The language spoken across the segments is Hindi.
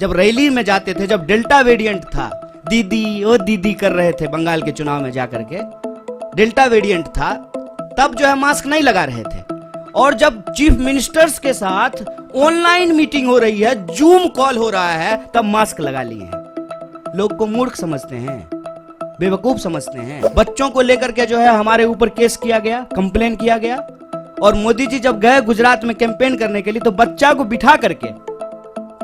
जब रैली में जाते थे, जब डेल्टा वेरिएंट था, दीदी ओ दीदी कर रहे थे बंगाल के चुनाव में जाकर के, डेल्टा वेरिएंट था, तब जो है मास्क नहीं लगा रहे थे। और जब चीफ मिनिस्टर्स के साथ ऑनलाइन मीटिंग हो रही है, जूम कॉल हो रहा है, तब मास्क लगा लिए हैं। लोग को मूर्ख समझते हैं, बेवकूफ समझते हैं। बच्चों को लेकर के जो है हमारे ऊपर केस किया गया, कंप्लेन किया गया। और मोदी जी जब गए गुजरात में कैंपेन करने के लिए, तो बच्चा को बिठा करके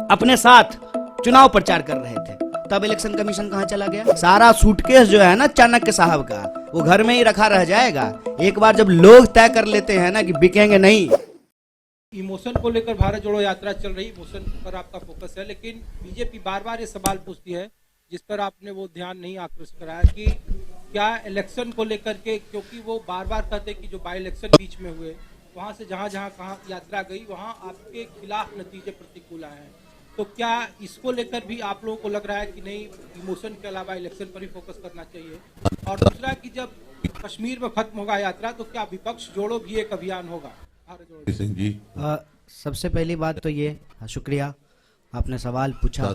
अपने साथ चुनाव प्रचार कर रहे थे। तब इलेक्शन कमीशन कहां चला गया? सारा सूटकेस जो है ना चाणक्य साहब का, वो घर में ही रखा रह जाएगा। एक बार जब लोग तय कर लेते हैं ना कि बिकेंगे नहीं। इमोशन को लेकर भारत जोड़ो यात्रा चल रही, इमोशन पर आपका फोकस है, लेकिन बीजेपी बार बार ये सवाल पूछती है, जिस पर आपने वो ध्यान नहीं आकृष्ट कराया, कि क्या इलेक्शन को लेकर के, क्योंकि वो बार बार कहते कि जो बाई इलेक्शन बीच में हुए, वहां से जहां जहां कहाँ यात्रा गई, वहां आपके खिलाफ नतीजे प्रतिकूल आए हैं। तो क्या इसको लेकर भी आप लोगों को लग रहा है कि नहीं, इमोशन के अलावा इलेक्शन पर ही फोकस करना चाहिए? और दूसरा कि जब कश्मीर में खत्म होगा यात्रा, तो क्या विपक्ष जोड़ो भी एक अभियान होगा? सिंह जी, सबसे पहली बात तो ये, शुक्रिया आपने सवाल पूछा।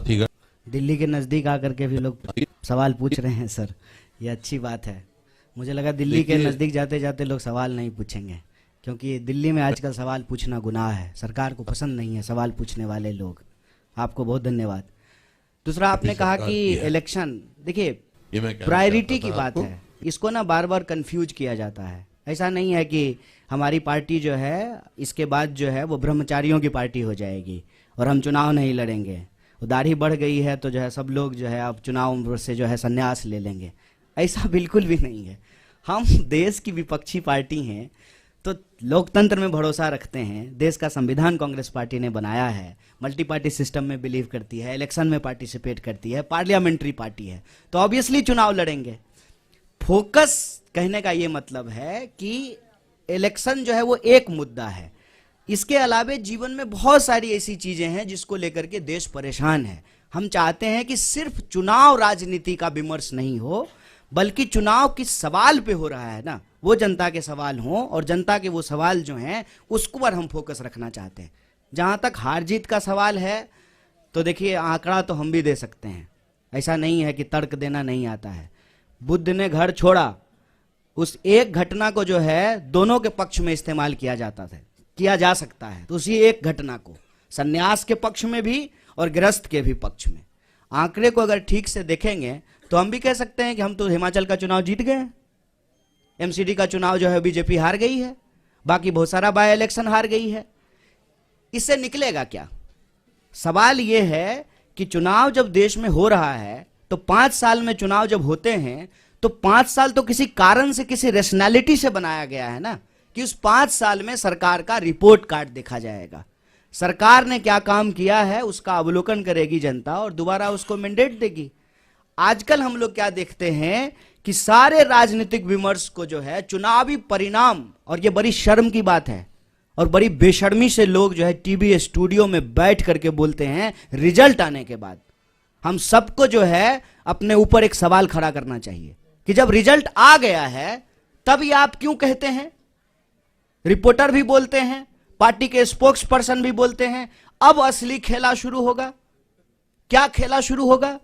दिल्ली के नजदीक आकर के भी लोग सवाल पूछ रहे हैं सर, ये अच्छी बात है। मुझे लगा दिल्ली के नजदीक जाते जाते लोग सवाल नहीं पूछेंगे, क्योंकि दिल्ली में आजकल सवाल पूछना गुनाह है। सरकार को पसंद नहीं है सवाल पूछने वाले लोग। आपको बहुत धन्यवाद। दूसरा, आपने कहा कि इलेक्शन, देखिए प्रायोरिटी की बात है, इसको ना बार बार कंफ्यूज किया जाता है। ऐसा नहीं है कि हमारी पार्टी जो है इसके बाद जो है वो ब्रह्मचारियों की पार्टी हो जाएगी और हम चुनाव नहीं लड़ेंगे। दाढ़ी बढ़ गई है तो जो है सब लोग जो है अब चुनाव से जो है संन्यास ले लेंगे। ऐसा बिल्कुल भी नहीं है। हम देश की विपक्षी पार्टी हैं, तो लोकतंत्र में भरोसा रखते हैं। देश का संविधान कांग्रेस पार्टी ने बनाया है, मल्टी पार्टी सिस्टम में बिलीव करती है, इलेक्शन में पार्टिसिपेट करती है, पार्लियामेंट्री पार्टी है, तो ऑब्वियसली चुनाव लड़ेंगे। फोकस कहने का ये मतलब है कि इलेक्शन जो है वो एक मुद्दा है। इसके अलावे जीवन में बहुत सारी ऐसी चीजें हैं जिसको लेकर के देश परेशान है। हम चाहते हैं कि सिर्फ चुनाव राजनीति का विमर्श नहीं हो, बल्कि चुनाव किस सवाल पे हो रहा है ना, वो जनता के सवाल हों, और जनता के वो सवाल जो हैं उसको पर हम फोकस रखना चाहते हैं। जहां तक हार जीत का सवाल है, तो देखिए आंकड़ा तो हम भी दे सकते हैं, ऐसा नहीं है कि तर्क देना नहीं आता है। बुद्ध ने घर छोड़ा, उस एक घटना को जो है दोनों के पक्ष में इस्तेमाल किया जा सकता है। तो उसी एक घटना को सन्यास के पक्ष में भी और गृहस्थ के भी पक्ष में, आंकड़े को अगर ठीक से देखेंगे तो हम भी कह सकते हैं कि हम तो हिमाचल का चुनाव जीत गए, एमसीडी का चुनाव जो है बीजेपी हार गई है, बाकी बहुत सारा बाय इलेक्शन हार गई है। इससे निकलेगा क्या? सवाल यह है कि चुनाव जब देश में हो रहा है, तो 5 साल में चुनाव जब होते हैं, तो 5 साल तो किसी कारण से, किसी रैशनैलिटी से बनाया गया है ना, कि उस 5 साल में सरकार का रिपोर्ट कार्ड देखा जाएगा। सरकार ने क्या काम किया है उसका अवलोकन करेगी जनता और दोबारा उसको मैंडेट देगी। आजकल हम लोग क्या देखते हैं कि सारे राजनीतिक विमर्श को जो है चुनावी परिणाम, और ये बड़ी शर्म की बात है और बड़ी बेशर्मी से लोग जो है टीवी स्टूडियो में बैठ करके बोलते हैं रिजल्ट आने के बाद। हम सबको जो है अपने ऊपर एक सवाल खड़ा करना चाहिए कि जब रिजल्ट आ गया है तब ये आप क्यों कहते हैं? रिपोर्टर भी बोलते हैं, पार्टी के स्पोक्स पर्सन भी बोलते हैं, अब असली खेला शुरू होगा। क्या खेला शुरू होगा?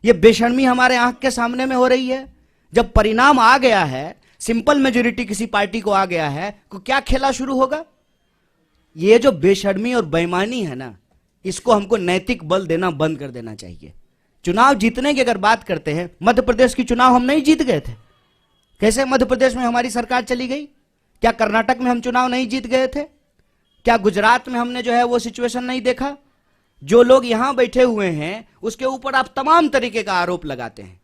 ये बेशर्मी हमारे आंख के सामने में हो रही है। जब परिणाम आ गया है, सिंपल मेजोरिटी किसी पार्टी को आ गया है, तो क्या खेला शुरू होगा? ये जो बेशर्मी और बेईमानी है ना, इसको हमको नैतिक बल देना बंद कर देना चाहिए। चुनाव जीतने की अगर बात करते हैं, मध्य प्रदेश की चुनाव हम नहीं जीत गए थे। कैसे मध्य प्रदेश में हमारी सरकार चली गई? क्या कर्नाटक में हम चुनाव नहीं जीत गए थे? क्या गुजरात में हमने जो है वो सिचुएशन नहीं देखा? जो लोग यहां बैठे हुए हैं उसके ऊपर आप तमाम तरीके का आरोप लगाते हैं,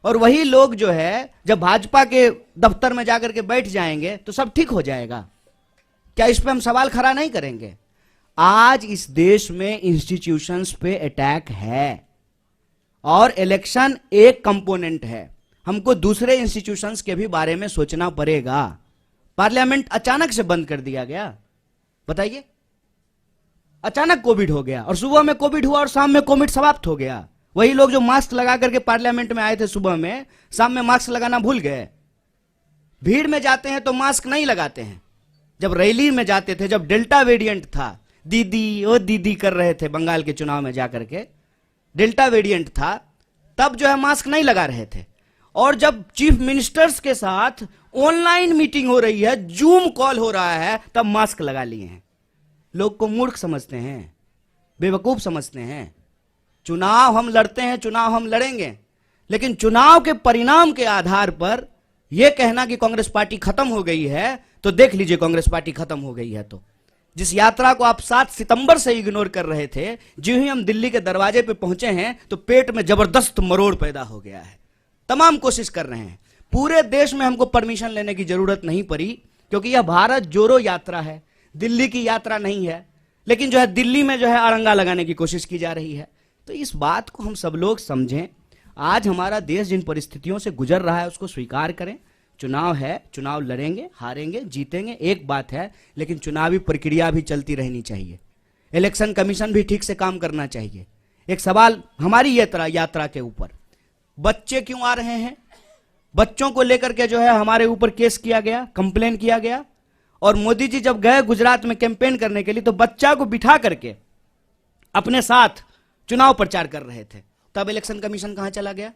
और वही लोग जो है जब भाजपा के दफ्तर में जाकर के बैठ जाएंगे तो सब ठीक हो जाएगा। क्या इस पे हम सवाल खड़ा नहीं करेंगे? आज इस देश में इंस्टीट्यूशंस पे अटैक है और इलेक्शन एक कंपोनेंट है। हमको दूसरे इंस्टीट्यूशंस के भी बारे में सोचना पड़ेगा। पार्लियामेंट अचानक से बंद कर दिया गया, बताइए, अचानक कोविड हो गया, और सुबह में कोविड हुआ और शाम में कोविड समाप्त हो गया। वही लोग जो मास्क लगा करके पार्लियामेंट में आए थे सुबह में, शाम में मास्क लगाना भूल गए। भीड़ में जाते हैं तो मास्क नहीं लगाते हैं। जब रैली में जाते थे, जब डेल्टा वेरिएंट था, दीदी ओ दीदी कर रहे थे बंगाल के चुनाव में जाकर के, डेल्टा वेरिएंट था, तब जो है मास्क नहीं लगा रहे थे, और जब चीफ मिनिस्टर्स के साथ ऑनलाइन मीटिंग हो रही है, जूम कॉल हो रहा है, तब मास्क लगा लिए हैं। लोग को मूर्ख समझते हैं, बेवकूफ समझते हैं। चुनाव हम लड़ते हैं, चुनाव हम लड़ेंगे, लेकिन चुनाव के परिणाम के आधार पर यह कहना कि कांग्रेस पार्टी खत्म हो गई है, तो देख लीजिए कांग्रेस पार्टी खत्म हो गई है। तो जिस यात्रा को आप 7 सितंबर से इग्नोर कर रहे थे, जो ही हम दिल्ली के दरवाजे पे पहुंचे हैं तो पेट में जबरदस्त मरोड़ पैदा हो गया है। तमाम कोशिश कर रहे हैं, पूरे देश में हमको परमिशन लेने की जरूरत नहीं पड़ी, क्योंकि यह भारत जोड़ो यात्रा है, दिल्ली की यात्रा नहीं है। लेकिन जो है दिल्ली में जो है अड़ंगा लगाने की कोशिश की जा रही है। तो इस बात को हम सब लोग समझें। आज हमारा देश जिन परिस्थितियों से गुजर रहा है उसको स्वीकार करें। चुनाव है, चुनाव लड़ेंगे, हारेंगे, जीतेंगे, एक बात है, लेकिन चुनावी प्रक्रिया भी चलती रहनी चाहिए। इलेक्शन कमीशन भी ठीक से काम करना चाहिए। एक सवाल हमारी यात्रा के ऊपर, बच्चे क्यों आ रहे हैं? बच्चों को लेकर के जो है हमारे ऊपर केस किया गया, कंप्लेन किया गया, और मोदी जी जब गए गुजरात में कैंपेन करने के लिए तो बच्चा को बिठा करके अपने साथ चुनाव प्रचार कर रहे थे। तब इलेक्शन कमीशन कहां चला गया?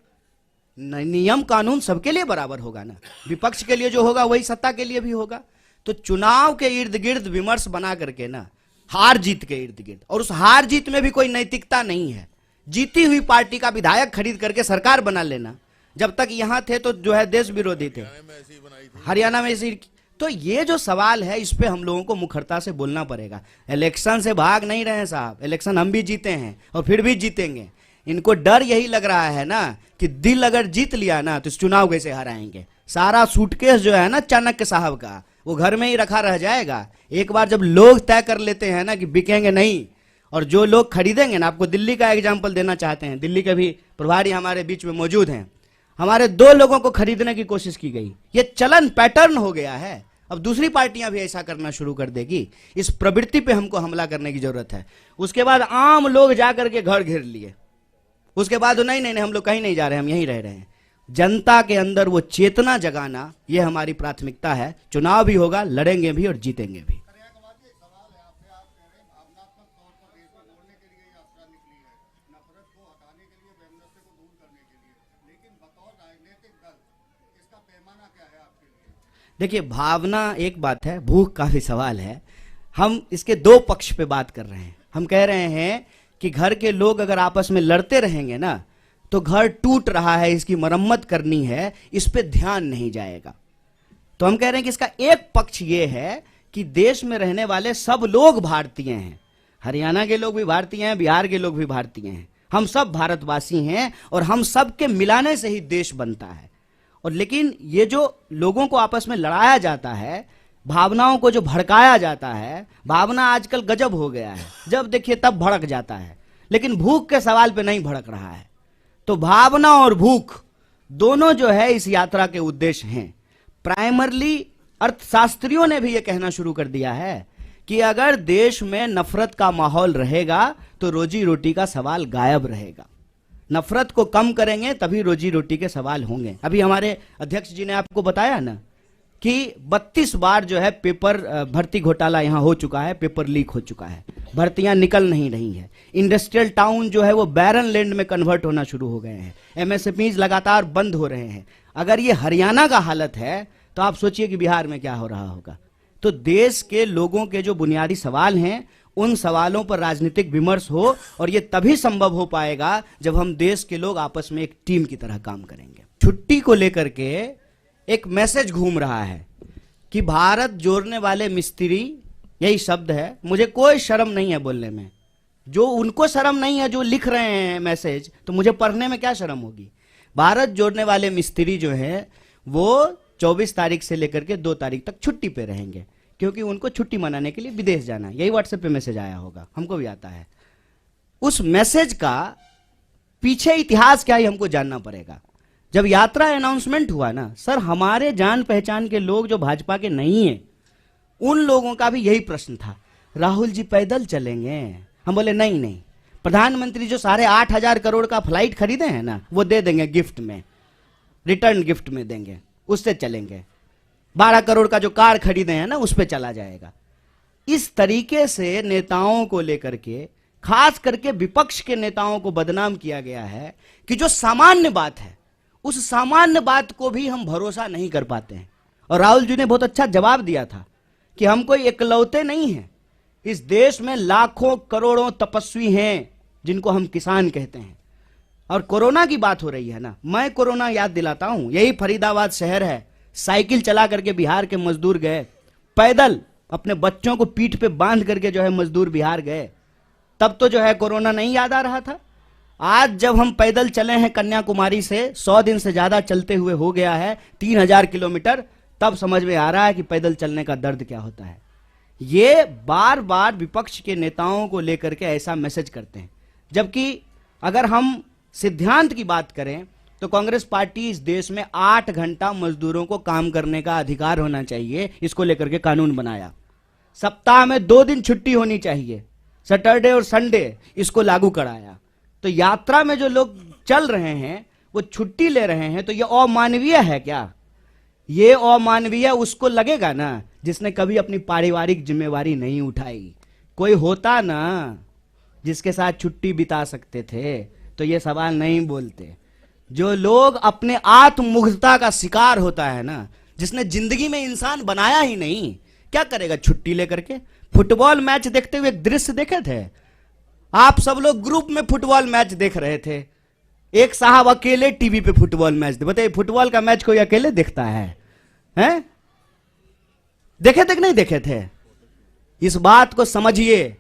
नियम कानून सबके लिए बराबर होगा ना, विपक्ष के लिए जो होगा वही सत्ता के लिए भी होगा। तो चुनाव के इर्द गिर्द विमर्श बना करके ना, हार जीत के इर्द गिर्द, और उस हार जीत में भी कोई नैतिकता नहीं है। जीती हुई पार्टी का विधायक खरीद करके सरकार बना लेना, जब तक यहां थे तो जो है देश विरोधी थे, हरियाणा में ऐसी। तो ये जो सवाल है इस पे हम लोगों को मुखरता से बोलना पड़ेगा। इलेक्शन से भाग नहीं रहे साहब, इलेक्शन हम भी जीते हैं और फिर भी जीतेंगे। इनको डर यही लग रहा है ना कि दिल अगर जीत लिया ना तो इस चुनाव कैसे हराएंगे। सारा सूटकेस जो है ना चाणक्य साहब का, वो घर में ही रखा रह जाएगा। एक बार जब लोग तय कर लेते हैं ना कि बिकेंगे नहीं, और जो लोग खरीदेंगे ना, आपको दिल्ली का एग्जाम्पल देना चाहते हैं, दिल्ली के भी प्रभारी हमारे बीच में मौजूद हैं। हमारे 2 लोगों को खरीदने की कोशिश की गई, ये चलन पैटर्न हो गया है। अब दूसरी पार्टियां भी ऐसा करना शुरू कर देगी। इस प्रवृत्ति पे हमको हमला करने की जरूरत है। उसके बाद आम लोग जाकर के घर घेर लिए, उसके बाद नहीं हम लोग कहीं नहीं जा रहे, हम यहीं रह रहे हैं। जनता के अंदर वो चेतना जगाना, ये हमारी प्राथमिकता है। चुनाव भी होगा, लड़ेंगे भी और जीतेंगे भी। देखिए, भावना एक बात है, भूख का भी सवाल है। हम इसके 2 पक्ष पे बात कर रहे हैं। हम कह रहे हैं कि घर के लोग अगर आपस में लड़ते रहेंगे ना तो घर टूट रहा है, इसकी मरम्मत करनी है, इस पे ध्यान नहीं जाएगा। तो हम कह रहे हैं कि इसका एक पक्ष ये है कि देश में रहने वाले सब लोग भारतीय हैं। हरियाणा के लोग भी भारतीय हैं, बिहार के लोग भी भारतीय हैं, हम सब भारतवासी हैं, और हम सब के मिलाने से ही देश बनता है। और लेकिन ये जो लोगों को आपस में लड़ाया जाता है, भावनाओं को जो भड़काया जाता है, भावना आजकल गजब हो गया है, जब देखिए तब भड़क जाता है, लेकिन भूख के सवाल पे नहीं भड़क रहा है। तो भावना और भूख दोनों जो है इस यात्रा के उद्देश्य हैं। प्राइमरली अर्थशास्त्रियों ने भी यह कहना शुरू कर दिया है कि अगर देश में नफरत का माहौल रहेगा तो रोजी रोटी का सवाल गायब रहेगा। नफरत को कम करेंगे तभी रोजी रोटी के सवाल होंगे। अभी हमारे अध्यक्ष जी ने आपको बताया ना कि 32 बार जो है पेपर भर्ती घोटाला यहां हो चुका है, पेपर लीक हो चुका है, भर्तियां निकल नहीं रही है। इंडस्ट्रियल टाउन जो है वो बैरन लैंड में कन्वर्ट होना शुरू हो गए हैं, एमएसएमईज लगातार बंद हो रहे हैं। अगर ये हरियाणा का हालत है तो आप सोचिए कि बिहार में क्या हो रहा होगा। तो देश के लोगों के जो बुनियादी सवाल हैं उन सवालों पर राजनीतिक विमर्श हो, और ये तभी संभव हो पाएगा जब हम देश के लोग आपस में एक टीम की तरह काम करेंगे। छुट्टी को लेकर के एक मैसेज घूम रहा है कि भारत जोड़ने वाले मिस्त्री, यही शब्द है, मुझे कोई शर्म नहीं है बोलने में। जो उनको शर्म नहीं है जो लिख रहे हैं मैसेज, तो मुझे पढ़ने में क्या शर्म होगी। भारत जोड़ने वाले मिस्त्री जो है वो 24 तारीख से लेकर के 2 तारीख तक छुट्टी पे रहेंगे, क्योंकि उनको छुट्टी मनाने के लिए विदेश जाना है। यही व्हाट्सएप पे मैसेज आया होगा, हमको भी आता है। उस मैसेज का पीछे इतिहास क्या है हमको जानना पड़ेगा। जब यात्रा अनाउंसमेंट हुआ ना सर, हमारे जान पहचान के लोग जो भाजपा के नहीं है उन लोगों का भी यही प्रश्न था, राहुल जी पैदल चलेंगे? हम बोले नहीं, प्रधानमंत्री जो 8,500 करोड़ का फ्लाइट खरीदे हैं ना वो दे देंगे गिफ्ट में, रिटर्न गिफ्ट में देंगे, उससे चलेंगे। 12 करोड़ का जो कार खरीदे हैं ना उस पर चला जाएगा। इस तरीके से नेताओं को लेकर के खास करके विपक्ष के नेताओं को बदनाम किया गया है कि जो सामान्य बात है उस सामान्य बात को भी हम भरोसा नहीं कर पाते हैं। और राहुल जी ने बहुत अच्छा जवाब दिया था कि हम कोई इकलौते नहीं हैं, इस देश में लाखों करोड़ों तपस्वी हैं जिनको हम किसान कहते हैं। और कोरोना की बात हो रही है ना, मैं कोरोना याद दिलाता हूं, यही फरीदाबाद शहर है, साइकिल चला करके बिहार के मजदूर गए, पैदल अपने बच्चों को पीठ पे बांध करके जो है मजदूर बिहार गए, तब तो जो है कोरोना नहीं याद आ रहा था। आज जब हम पैदल चले हैं कन्याकुमारी से, 100 दिन से ज्यादा चलते हुए हो गया है 3000 किलोमीटर, तब समझ में आ रहा है कि पैदल चलने का दर्द क्या होता है। ये बार बार विपक्ष के नेताओं को लेकर के ऐसा मैसेज करते हैं, जबकि अगर हम सिद्धांत की बात करें तो कांग्रेस पार्टी इस देश में 8 घंटा मजदूरों को काम करने का अधिकार होना चाहिए, इसको लेकर के कानून बनाया। सप्ताह में 2 दिन छुट्टी होनी चाहिए, सैटरडे और संडे, इसको लागू कराया। तो यात्रा में जो लोग चल रहे हैं वो छुट्टी ले रहे हैं, तो ये अमानवीय है क्या? ये अमानवीय उसको लगेगा ना जिसने कभी अपनी पारिवारिक जिम्मेवारी नहीं उठाई। कोई होता ना जिसके साथ छुट्टी बिता सकते थे तो ये सवाल नहीं बोलते। जो लोग अपने आत्ममुग्धता का शिकार होता है ना, जिसने जिंदगी में इंसान बनाया ही नहीं, क्या करेगा छुट्टी लेकर के? फुटबॉल मैच देखते हुए एक दृश्य देखे थे आप सब लोग, ग्रुप में फुटबॉल मैच देख रहे थे, एक साहब अकेले टीवी पे फुटबॉल मैच, बताइए फुटबॉल का मैच कोई अकेले देखता है? हैं? देखे थे कि नहीं देखे थे? इस बात को समझिए।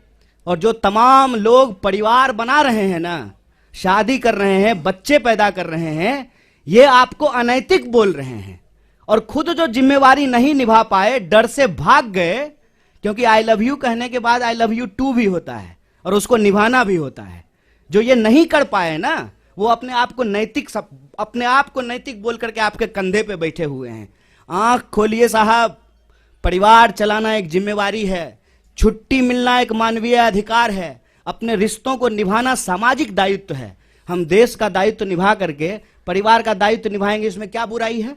और जो तमाम लोग परिवार बना रहे हैं ना, शादी कर रहे हैं, बच्चे पैदा कर रहे हैं, ये आपको अनैतिक बोल रहे हैं। और खुद जो जिम्मेवारी नहीं निभा पाए, डर से भाग गए, क्योंकि आई लव यू कहने के बाद आई लव यू टू भी होता है और उसको निभाना भी होता है। जो ये नहीं कर पाए ना, वो अपने आप को नैतिक बोल करके आपके कंधे पे बैठे हुए हैं। आंख खोलिए साहब, परिवार चलाना एक जिम्मेवारी है, छुट्टी मिलना एक मानवीय अधिकार है, अपने रिश्तों को निभाना सामाजिक दायित्व है। हम देश का दायित्व निभा करके परिवार का दायित्व निभाएंगे, इसमें क्या बुराई है?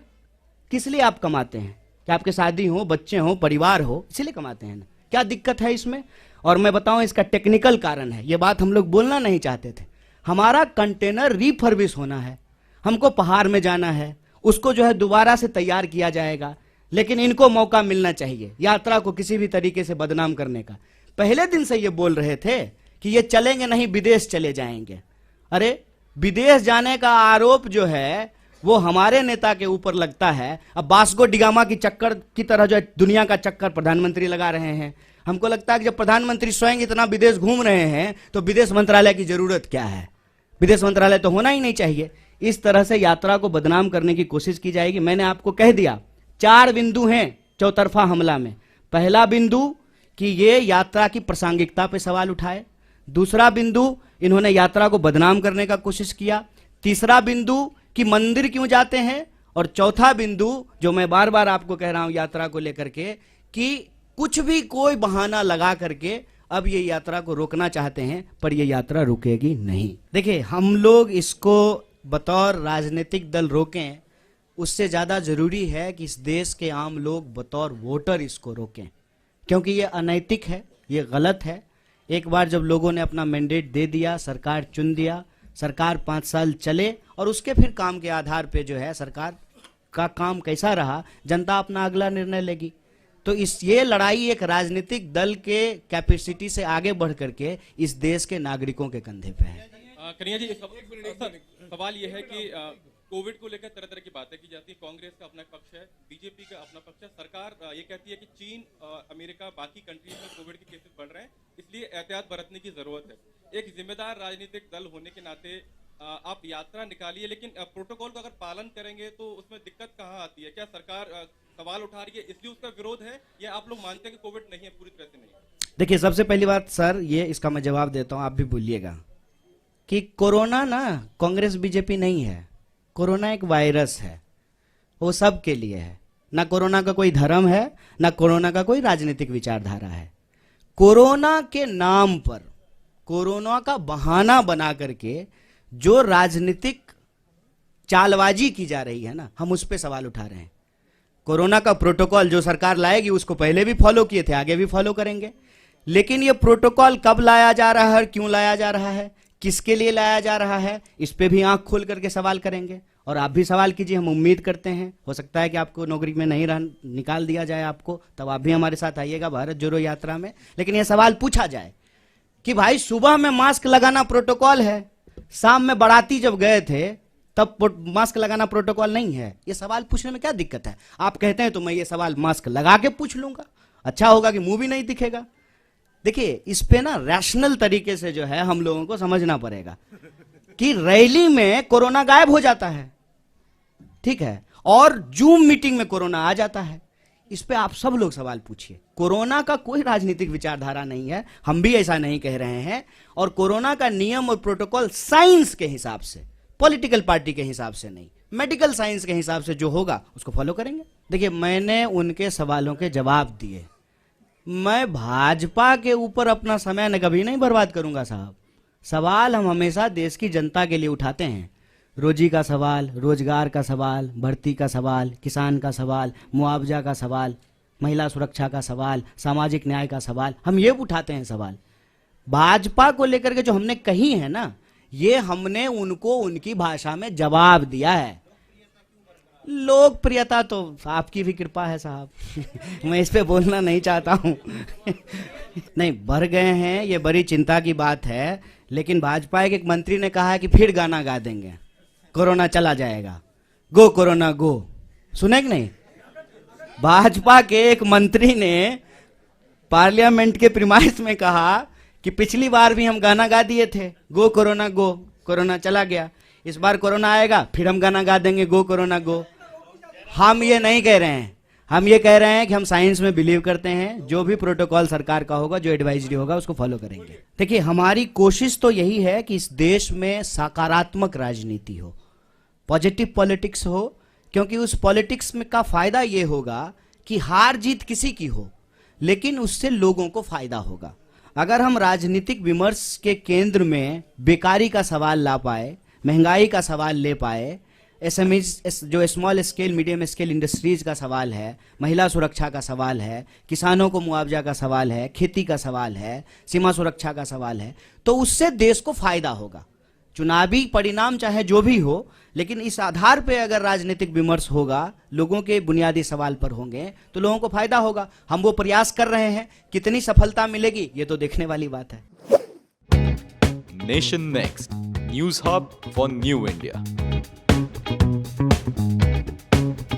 किस लिए आप कमाते हैं? कि आपके शादी हो, बच्चे हो, परिवार हो, इसलिए कमाते हैं ना? क्या दिक्कत है इसमें? और मैं बताऊं इसका टेक्निकल कारण है, ये बात हम लोग बोलना नहीं चाहते थे। हमारा कंटेनर रिफर्बिश होना है, हमको पहाड़ में जाना है, उसको जो है दोबारा से तैयार किया जाएगा, लेकिन इनको मौका मिलना चाहिए यात्रा को किसी भी तरीके से बदनाम करने का। पहले दिन से ये बोल रहे थे कि ये चलेंगे नहीं, विदेश चले जाएंगे। अरे विदेश जाने का आरोप जो है वो हमारे नेता के ऊपर लगता है। अब बास्को डिगामा की चक्कर की तरह जो है दुनिया का चक्कर प्रधानमंत्री लगा रहे हैं। हमको लगता है कि जब प्रधानमंत्री स्वयं इतना विदेश घूम रहे हैं तो विदेश मंत्रालय की जरूरत क्या है? विदेश मंत्रालय तो होना ही नहीं चाहिए। इस तरह से यात्रा को बदनाम करने की कोशिश की जाएगी। मैंने आपको कह दिया 4 बिंदु हैं चौतरफा हमला में। पहला बिंदु कि ये यात्रा की प्रासंगिकता पे सवाल उठाए, दूसरा बिंदु इन्होंने यात्रा को बदनाम करने का कोशिश किया, तीसरा बिंदु कि मंदिर क्यों जाते हैं, और चौथा बिंदु जो मैं बार बार आपको कह रहा हूं यात्रा को लेकर के कि कुछ भी कोई बहाना लगा करके अब ये यात्रा को रोकना चाहते हैं, पर ये यात्रा रुकेगी नहीं। देखिए हम लोग इसको बतौर राजनीतिक दल रोकें, उससे ज्यादा जरूरी है कि इस देश के आम लोग बतौर वोटर इसको रोकें, क्योंकि ये अनैतिक है, ये गलत है। एक बार जब लोगों ने अपना मैंडेट दे दिया, सरकार चुन दिया, सरकार 5 साल चले और उसके फिर काम के आधार पे जो है सरकार का काम कैसा रहा, जनता अपना अगला निर्णय लेगी। तो ये लड़ाई एक राजनीतिक दल के कैपेसिटी से आगे बढ़ करके इस देश के नागरिकों के कंधे पे है। कन्हैया जी, सवाल ये है कि कोविड को लेकर तरह तरह की बातें की जाती है। कांग्रेस का अपना पक्ष है, बीजेपी का अपना पक्ष है। सरकार ये कहती है कि चीन, अमेरिका, बाकी कंट्रीज में कोविड के केसेस बढ़ रहे हैं, इसलिए एहतियात बरतने की जरूरत है। एक जिम्मेदार राजनीतिक दल होने के नाते आप यात्रा निकालिए, लेकिन प्रोटोकॉल का अगर पालन करेंगे तो उसमें दिक्कत कहाँ आती है? क्या सरकार सवाल उठा रही है इसलिए उसका विरोध है, या आप लोग मानते हैं कि कोविड नहीं है, पूरी तरह से नहीं? देखिए सबसे पहली बात सर, ये इसका मैं जवाब देता हूं, आप भी भूलिएगा कि कोरोना ना कांग्रेस बीजेपी नहीं है। कोरोना एक वायरस है, वो सब के लिए है। ना कोरोना का कोई धर्म है, ना कोरोना का कोई राजनीतिक विचारधारा है। कोरोना के नाम पर, कोरोना का बहाना बना करके जो राजनीतिक चालबाजी की जा रही है ना, हम उस पर सवाल उठा रहे हैं। कोरोना का प्रोटोकॉल जो सरकार लाएगी उसको पहले भी फॉलो किए थे, आगे भी फॉलो करेंगे। लेकिन ये प्रोटोकॉल कब लाया जा रहा है और क्यों लाया जा रहा है, किसके लिए लाया जा रहा है, इस पे भी आंख खोल करके सवाल करेंगे। और आप भी सवाल कीजिए, हम उम्मीद करते हैं, हो सकता है कि आपको नौकरी में नहीं निकाल दिया जाए आपको, तब आप भी हमारे साथ आइएगा भारत जोड़ो यात्रा में। लेकिन यह सवाल पूछा जाए कि भाई सुबह में मास्क लगाना प्रोटोकॉल है, शाम में बाराती जब गए थे तब मास्क लगाना प्रोटोकॉल नहीं है। ये सवाल पूछने में क्या दिक्कत है? आप कहते हैं तो मैं ये सवाल मास्क लगा के पूछ लूंगा, अच्छा होगा कि मुंह भी नहीं दिखेगा। देखिए, इस पे ना रैशनल तरीके से जो है हम लोगों को समझना पड़ेगा कि रैली में कोरोना गायब हो जाता है, ठीक है, और जूम मीटिंग में कोरोना आ जाता है। इस पे आप सब लोग सवाल पूछिए। कोरोना का कोई राजनीतिक विचारधारा नहीं है, हम भी ऐसा नहीं कह रहे हैं। और कोरोना का नियम और प्रोटोकॉल साइंस के हिसाब से, पॉलिटिकल पार्टी के हिसाब से नहीं, मेडिकल साइंस के हिसाब से जो होगा उसको फॉलो करेंगे। देखिए, मैंने उनके सवालों के जवाब दिए। मैं भाजपा के ऊपर अपना समय कभी नहीं बर्बाद करूंगा साहब। सवाल हम हमेशा देश की जनता के लिए उठाते हैं। रोजी का सवाल, रोजगार का सवाल, भर्ती का सवाल, किसान का सवाल, मुआवजा का सवाल, महिला सुरक्षा का सवाल, सामाजिक न्याय का सवाल, हम ये उठाते हैं सवाल। भाजपा को लेकर के जो हमने कही है ना, ये हमने उनको उनकी भाषा में जवाब दिया है। लोकप्रियता तो आपकी भी कृपा है साहब मैं इस पे बोलना नहीं चाहता हूं नहीं, बढ़ गए हैं, ये बड़ी चिंता की बात है। लेकिन भाजपा के एक मंत्री ने कहा है कि फिर गाना गा देंगे, कोरोना चला जाएगा, गो कोरोना गो। सुने कि नहीं? भाजपा के एक मंत्री ने पार्लियामेंट के प्रीमाइस में कहा कि पिछली बार भी हम गाना गा दिए थे, गो कोरोना गो, कोरोना चला गया, इस बार कोरोना आएगा फिर हम गाना गा देंगे, गो कोरोना गो। हम ये नहीं कह रहे हैं, हम ये कह रहे हैं कि हम साइंस में बिलीव करते हैं। जो भी प्रोटोकॉल सरकार का होगा, जो एडवाइजरी होगा, उसको फॉलो करेंगे। देखिए, हमारी कोशिश तो यही है कि इस देश में सकारात्मक राजनीति हो, पॉजिटिव पॉलिटिक्स हो, क्योंकि उस पॉलिटिक्स में का फायदा ये होगा कि हार जीत किसी की हो, लेकिन उससे लोगों को फायदा होगा। अगर हम राजनीतिक विमर्श के केंद्र में बेकारी का सवाल ला पाए, महंगाई का सवाल ले पाए, एसएमईज जो small scale medium scale industries का सवाल है, महिला सुरक्षा का सवाल है, किसानों को मुआवजा का सवाल है, खेती का सवाल है, सीमा सुरक्षा का सवाल है, तो उससे देश को फायदा होगा। चुनावी परिणाम चाहे जो भी हो, लेकिन इस आधार पे अगर राजनीतिक विमर्श होगा, लोगों के बुनियादी सवाल पर होंगे, तो लोगों को फायदा होगा। हम वो प्रयास कर रहे हैं, कितनी सफलता मिलेगी ये तो देखने वाली बात है। Nation next news hub for new India.